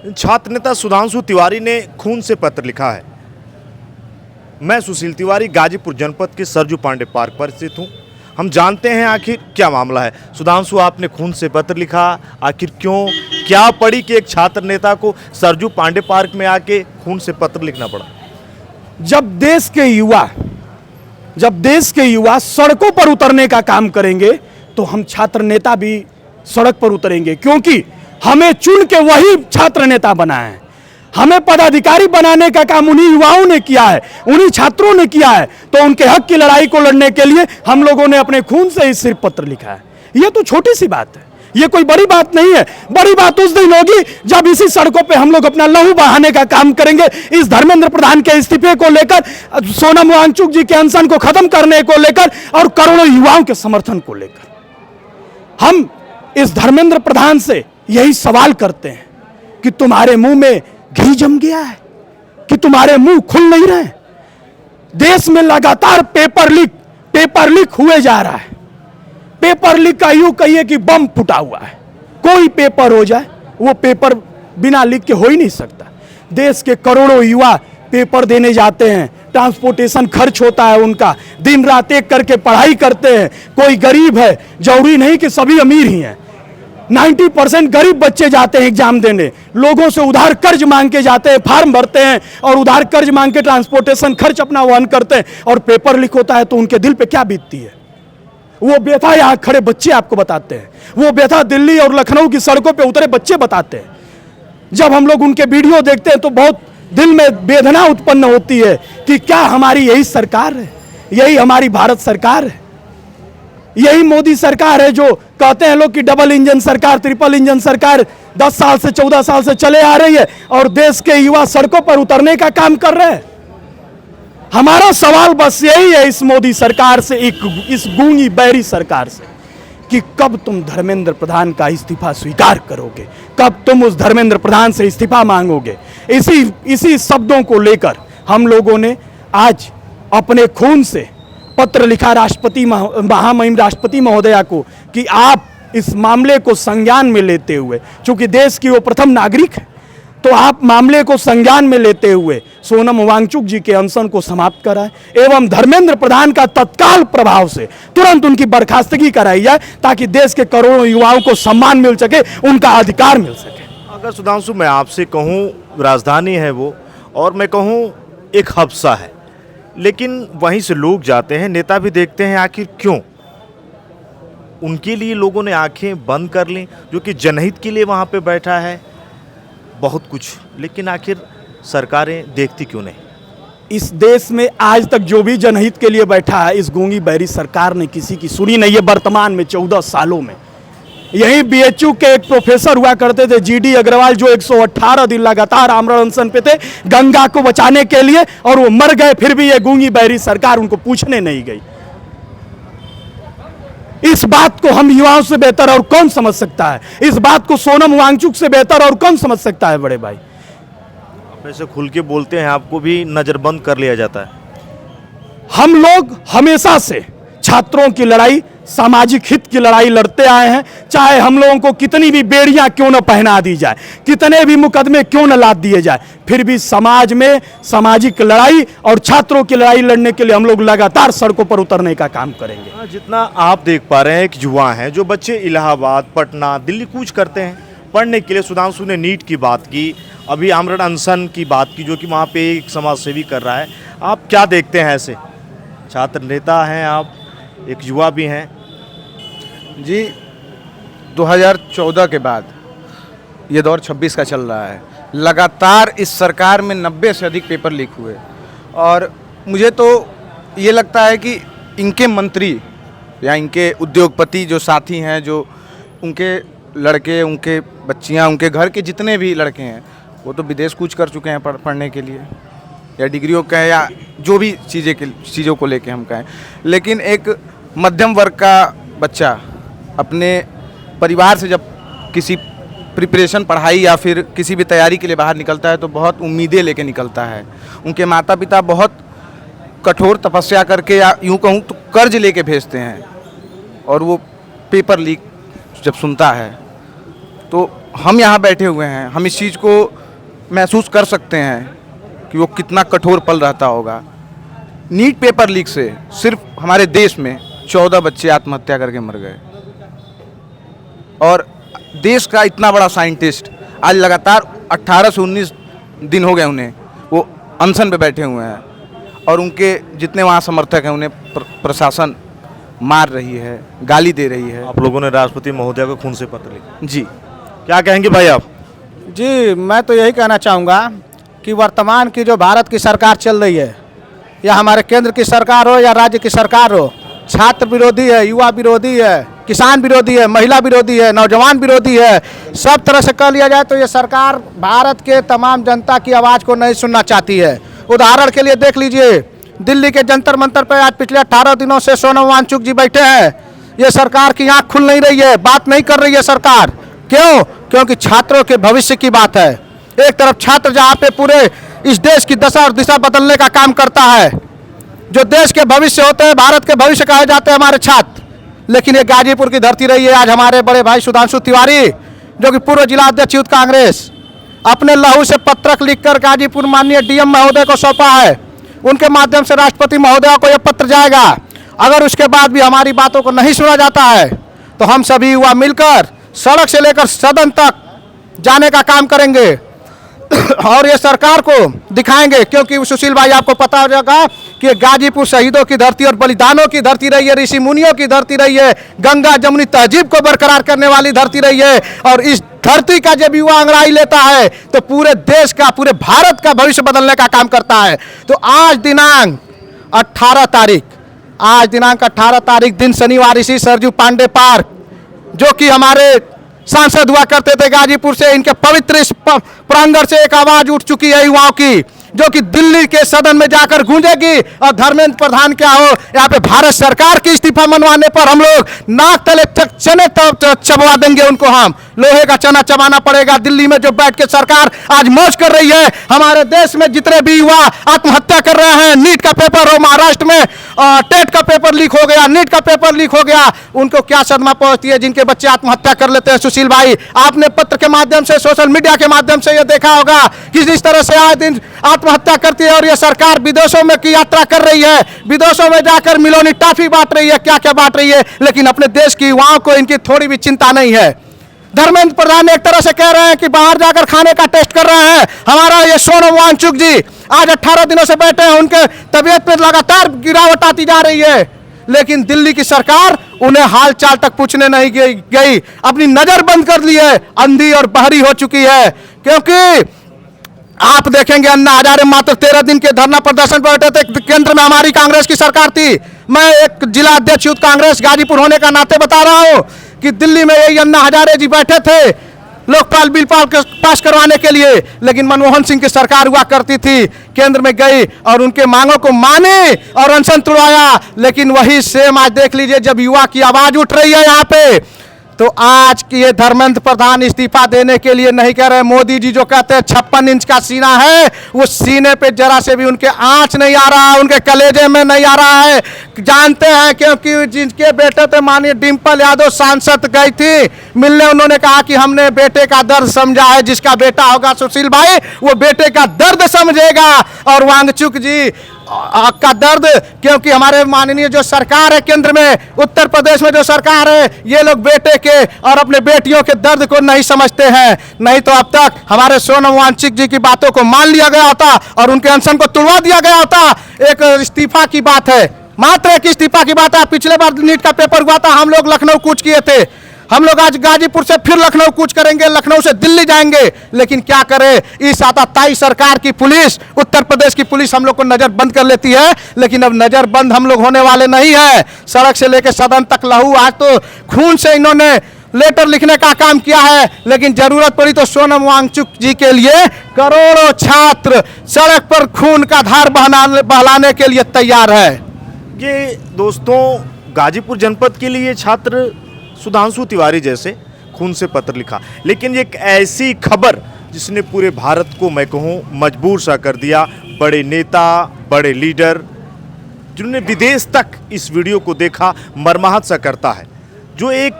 छात्र नेता सुधांशु तिवारी ने खून से पत्र लिखा है। मैं सुशील तिवारी गाजीपुर जनपद के सरजू पांडे पार्क पर स्थित हूं। हम जानते हैं आखिर क्या मामला है। सुधांशु, आपने खून से पत्र लिखा, आखिर क्यों, क्या पड़ी कि एक छात्र नेता को सरजू पांडे पार्क में आके खून से पत्र लिखना पड़ा? जब देश के युवा सड़कों पर उतरने का काम करेंगे तो हम छात्र नेता भी सड़क पर उतरेंगे, क्योंकि हमें चुन के वही छात्र नेता बनाए हैं। हमें पदाधिकारी बनाने का काम उन्हीं युवाओं ने किया है, उन्हीं छात्रों ने किया है। तो उनके हक की लड़ाई को लड़ने के लिए हम लोगों ने अपने खून से ही सिर्फ पत्र लिखा है। यह तो छोटी सी बात है, ये कोई बड़ी बात नहीं है। बड़ी बात उस दिन होगी जब इसी सड़कों पे हम लोग अपना लहू बहाने का काम करेंगे। इस धर्मेंद्र प्रधान के इस्तीफे को लेकर, सोनम वांगचुक जी के अनशन को खत्म करने को लेकर और करोड़ों युवाओं के समर्थन को लेकर हम इस धर्मेंद्र प्रधान से यही सवाल करते हैं कि तुम्हारे मुंह में घी जम गया है कि तुम्हारे मुंह खुल नहीं रहे। देश में लगातार पेपर लीक हुए जा रहा है। पेपर लीक का यूं कहिए कि बम फूटा हुआ है। कोई पेपर हो जाए, वो पेपर बिना लीक के हो ही नहीं सकता। देश के करोड़ों युवा पेपर देने जाते हैं, ट्रांसपोर्टेशन खर्च होता है उनका, दिन रात एक करके पढ़ाई करते हैं। कोई गरीब है, जरूरी नहीं कि सभी अमीर ही हैं। 90% गरीब बच्चे जाते हैं एग्जाम देने, लोगों से उधार कर्ज मांग के जाते हैं, फॉर्म भरते हैं और उधार कर्ज मांग के ट्रांसपोर्टेशन खर्च अपना वहन करते हैं, और पेपर लीक होता है तो उनके दिल पे क्या बीतती है। वो व्यथा यहाँ खड़े बच्चे आपको बताते हैं, वो व्यथा दिल्ली और लखनऊ की सड़कों पे उतरे बच्चे बताते हैं। जब हम लोग उनके वीडियो देखते हैं तो बहुत दिल में वेदना उत्पन्न होती है कि क्या हमारी यही सरकार है, यही हमारी भारत सरकार है, यही मोदी सरकार है जो कहते हैं लोग कि डबल इंजन सरकार, ट्रिपल इंजन सरकार 10 साल से 14 साल से चले आ रही है और देश के युवा सड़कों पर उतरने का काम कर रहे हैं। हमारा सवाल बस यही है इस मोदी सरकार से, इस गूंगी बहरी सरकार से, कि कब तुम धर्मेंद्र प्रधान का इस्तीफा स्वीकार करोगे, कब तुम उस धर्मेंद्र प्रधान से इस्तीफा मांगोगे। इसी शब्दों को लेकर हम लोगों ने आज अपने खून से पत्र लिखा राष्ट्रपति महामहिम राष्ट्रपति महोदया को कि आप इस मामले को संज्ञान में लेते हुए, चूंकि देश की वो प्रथम नागरिक है, तो आप मामले को संज्ञान में लेते हुए सोनम वांगचुक जी के अनशन को समाप्त कराएं एवं धर्मेंद्र प्रधान का तत्काल प्रभाव से तुरंत उनकी बर्खास्तगी कराई जाए, ताकि देश के करोड़ों युवाओं को सम्मान मिल सके, उनका अधिकार मिल सके। अगर सुधांशु मैं आपसे कहूँ राजधानी है वो, और मैं कहूँ एक हफ्सा है, लेकिन वहीं से लोग जाते हैं, नेता भी देखते हैं, आखिर क्यों? उनके लिए लोगों ने आंखें बंद कर लीं, जो कि जनहित के लिए वहाँ पे बैठा है, बहुत कुछ, लेकिन आखिर सरकारें देखती क्यों नहीं? इस देश में आज तक जो भी जनहित के लिए बैठा है, इस गूंगी बहरी सरकार ने किसी की सुनी नहीं है। वर्तमान में 14 सालों में यही बीएचयू के एक प्रोफेसर हुआ करते थे, जीडी अग्रवाल, जो 118 दिन लगातार आमरण अनशन पे थे गंगा को बचाने के लिए, और वो मर गए, फिर भी ये गूंगी बहरी सरकार उनको पूछने नहीं गई। इस बात को हम युवाओं से बेहतर और कौन समझ सकता है? इस बात को सोनम वांगचुक से बेहतर और कौन समझ सकता है? बड़े भाई, आप ऐसे खुल के बोलते हैं, आपको भी नजरबंद कर लिया जाता है। हम लोग हमेशा से छात्रों की लड़ाई, सामाजिक हित की लड़ाई लड़ते आए हैं। चाहे हम लोगों को कितनी भी बेड़ियां क्यों न पहना दी जाए, कितने भी मुकदमे क्यों न लाद दिए जाए, फिर भी समाज में सामाजिक लड़ाई और छात्रों की लड़ाई लड़ने के लिए हम लोग लगातार सड़कों पर उतरने का काम करेंगे। जितना आप देख पा रहे हैं, एक युवा हैं जो बच्चे इलाहाबाद, पटना, दिल्ली कूच करते हैं पढ़ने के लिए। सुधांशु ने नीट की बात की, अभी आमरण अनशन की बात की, जो कि वहाँ पे एक समाज सेवी कर रहा है। आप क्या देखते हैं? ऐसे छात्र नेता हैं आप, एक युवा भी हैं जी। 2014 के बाद ये दौर 26 का चल रहा है। लगातार इस सरकार में 90 से अधिक पेपर लीक हुए, और मुझे तो ये लगता है कि इनके मंत्री या इनके उद्योगपति जो साथी हैं, जो उनके लड़के, उनके बच्चियां, उनके घर के जितने भी लड़के हैं, वो तो विदेश कूच कर चुके हैं पढ़ने के लिए, या डिग्रियों कहें या जो भी चीज़ों को लेके हम कहें। लेकिन एक मध्यम वर्ग का बच्चा अपने परिवार से जब किसी प्रिपरेशन, पढ़ाई या फिर किसी भी तैयारी के लिए बाहर निकलता है तो बहुत उम्मीदें लेके निकलता है। उनके माता पिता बहुत कठोर तपस्या करके, या यूँ कहूँ तो कर्ज लेके भेजते हैं, और वो पेपर लीक जब सुनता है तो हम यहाँ बैठे हुए हैं, हम इस चीज़ को महसूस कर सकते हैं कि वो कितना कठोर पल रहता होगा। नीट पेपर लीक से सिर्फ हमारे देश में 14 बच्चे आत्महत्या करके मर गए, और देश का इतना बड़ा साइंटिस्ट आज लगातार 18 से 19 दिन हो गए उन्हें, वो अनशन पे बैठे हुए हैं, और उनके जितने वहाँ समर्थक हैं उन्हें प्रशासन मार रही है, गाली दे रही है। आप लोगों ने राष्ट्रपति महोदय को खून से पत्र लिखा, जी क्या कहेंगे भाई आप? जी, मैं तो यही कहना चाहूँगा कि वर्तमान की जो भारत की सरकार चल रही है, या हमारे केंद्र की सरकार हो या राज्य की सरकार हो, छात्र विरोधी है, युवा विरोधी है, किसान विरोधी है, महिला विरोधी है, नौजवान विरोधी है। सब तरह से कह लिया जाए तो ये सरकार भारत के तमाम जनता की आवाज़ को नहीं सुनना चाहती है। उदाहरण के लिए देख लीजिए, दिल्ली के जंतर मंतर पर आज पिछले 18 दिनों से सोनम वांगचुक जी बैठे हैं। ये सरकार की आँख खुल नहीं रही है, बात नहीं कर रही है सरकार। क्यों? क्योंकि छात्रों के भविष्य की बात है। एक तरफ छात्र जहाँ पे पूरे इस देश की दशा और दिशा बदलने का काम करता है, जो देश के भविष्य होते हैं, भारत के भविष्य कहे जाते हैं हमारे छात्र, लेकिन ये गाजीपुर की धरती रही है। आज हमारे बड़े भाई सुधांशु तिवारी, जो कि पूर्व जिला अध्यक्ष यूथ कांग्रेस, अपने लहू से पत्रक लिखकर गाजीपुर माननीय डीएम महोदय को सौंपा है। उनके माध्यम से राष्ट्रपति महोदय को यह पत्र जाएगा। अगर उसके बाद भी हमारी बातों को नहीं सुना जाता है तो हम सभी युवा मिलकर सड़क से लेकर सदन तक जाने का काम करेंगे और ये सरकार को दिखाएंगे। क्योंकि सुशील भाई, आपको पता हो जाएगा कि ये गाजीपुर शहीदों की धरती और बलिदानों की धरती रही है, ऋषि मुनियों की धरती रही है, गंगा जमुनी तहजीब को बरकरार करने वाली धरती रही है। और इस धरती का जब युवा अंगड़ाई लेता है तो पूरे देश का, पूरे भारत का भविष्य बदलने का काम करता है। तो आज दिनांक 18 तारीख दिन शनिवार, इसी सरजू पांडे पार्क, जो कि हमारे सांसद हुआ करते थे गाजीपुर से, इनके पवित्र इस प्रांगण से एक आवाज उठ चुकी है युवाओं की, जो कि दिल्ली के सदन में जाकर गूंजेगी। और धर्मेंद्र प्रधान क्या हो, यहाँ पे भारत सरकार की इस्तीफा मनवाने पर हम लोग नाक तले चने चबवा देंगे उनको। हम लोहे का चना चबाना पड़ेगा। दिल्ली में जो बैठ के सरकार आज मौज कर रही है, हमारे देश में जितने भी युवा आत्महत्या कर रहे हैं, नीट का पेपर हो, महाराष्ट्र में टेट का पेपर लीक हो गया, नीट का पेपर लीक हो गया, उनको क्या सदमा पहुंचती है जिनके बच्चे आत्महत्या कर लेते हैं। सुशील भाई, आपने पत्र के माध्यम से, सोशल मीडिया के माध्यम से यह देखा होगा कि जिस तरह से आए दिन आत्महत्या करती है, और ये सरकार विदेशों में की यात्रा कर रही है, विदेशों में जाकर मिलोनी टॉफी बांट रही है, क्या क्या बांट रही है, लेकिन अपने देश की युवाओं को इनकी थोड़ी भी चिंता नहीं है। धर्मेंद्र प्रधान एक तरह से कह रहे हैं कि बाहर जाकर खाने का टेस्ट कर रहे हैं। हमारा ये सोनम वांगचुक जी आज 18 दिनों से बैठे हैं, उनके तबीयत पे लगातार गिरावट आती जा रही है, लेकिन दिल्ली की सरकार उन्हें हाल चाल तक पूछने नहीं गई, अपनी नजर बंद कर ली है, अंधी और बहरी हो चुकी है। क्योंकि आप देखेंगे अन्ना हजारे मात्र 13 दिन के धरना प्रदर्शन पर बैठे थे। केंद्र में हमारी कांग्रेस की सरकार थी। मैं एक जिला अध्यक्ष यूथ कांग्रेस गाजीपुर होने का नाते बता रहा हूं कि दिल्ली में यही अन्ना हजारे जी बैठे थे लोकपाल बिल पास करवाने के लिए, लेकिन मनमोहन सिंह की सरकार हुआ करती थी, केंद्र में गई और उनके मांगों को माने और अनशन तुड़वाया। लेकिन वही सेम आज देख लीजिए, जब युवा की आवाज उठ रही है यहाँ पे, तो आज की ये धर्मेंद्र प्रधान इस्तीफा देने के लिए नहीं कह रहे। मोदी जी जो कहते हैं 56 इंच का सीना है, वो सीने पे जरा से भी उनके आंच नहीं आ रहा है, उनके कलेजे में नहीं आ रहा है। जानते हैं, क्योंकि जिनके बेटे थे माननीय डिम्पल यादव सांसद गई थी मिलने, उन्होंने कहा कि हमने बेटे का दर्द समझा है। जिसका बेटा होगा सुशील भाई, वो बेटे का दर्द समझेगा। और वांगचुक जी का दर्द, क्योंकि हमारे माननीय जो सरकार है केंद्र में, उत्तर प्रदेश में जो सरकार है, ये लोग बेटे के और अपने बेटियों के दर्द को नहीं समझते हैं। नहीं तो अब तक हमारे सोनम वांगचुक जी की बातों को मान लिया गया होता और उनके अनशन को तुड़वा दिया गया होता। एक इस्तीफा की बात है, मात्र एक इस्तीफा की बात है। पिछले बार नीट का पेपर हुआ था, हम लोग लखनऊ कूच किए थे, हम लोग आज गाजीपुर से फिर लखनऊ कूच करेंगे, लखनऊ से दिल्ली जाएंगे। लेकिन क्या करें, इस आताताई सरकार की पुलिस, उत्तर प्रदेश की पुलिस हम लोग को नजर बंद कर लेती है। लेकिन अब नजर बंद हम लोग होने वाले नहीं है। सड़क से लेकर सदन तक लहू, आज तो खून से इन्होंने लेटर लिखने का काम किया है। लेकिन जरूरत पड़ी तो सोनम वांगचुक जी के लिए करोड़ों छात्र सड़क पर खून का धार बहलाने के लिए तैयार है। ये दोस्तों गाजीपुर जनपद के लिए छात्र सुधांशु तिवारी जैसे खून से पत्र लिखा, लेकिन एक ऐसी खबर जिसने पूरे भारत को, मैं कहूँ, मजबूर सा कर दिया। बड़े नेता, बड़े लीडर जिन्होंने विदेश तक इस वीडियो को देखा, मर्माहत सा करता है। जो एक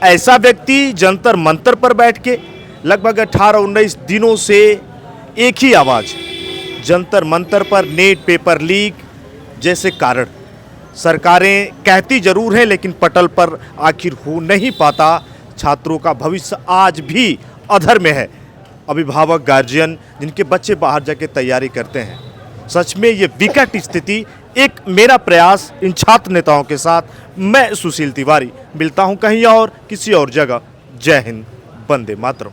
ऐसा व्यक्ति जंतर मंतर पर बैठ के लगभग 18-19 दिनों से एक ही आवाज़, जंतर मंतर पर नेट पेपर लीक जैसे कारण सरकारें कहती जरूर हैं लेकिन पटल पर आखिर हो नहीं पाता। छात्रों का भविष्य आज भी अधर में है। अभिभावक गार्जियन जिनके बच्चे बाहर जाके तैयारी करते हैं, सच में ये विकट स्थिति। एक मेरा प्रयास इन छात्र नेताओं के साथ, मैं सुशील तिवारी, मिलता हूं कहीं और किसी और जगह। जय हिंद, वंदे मातरम।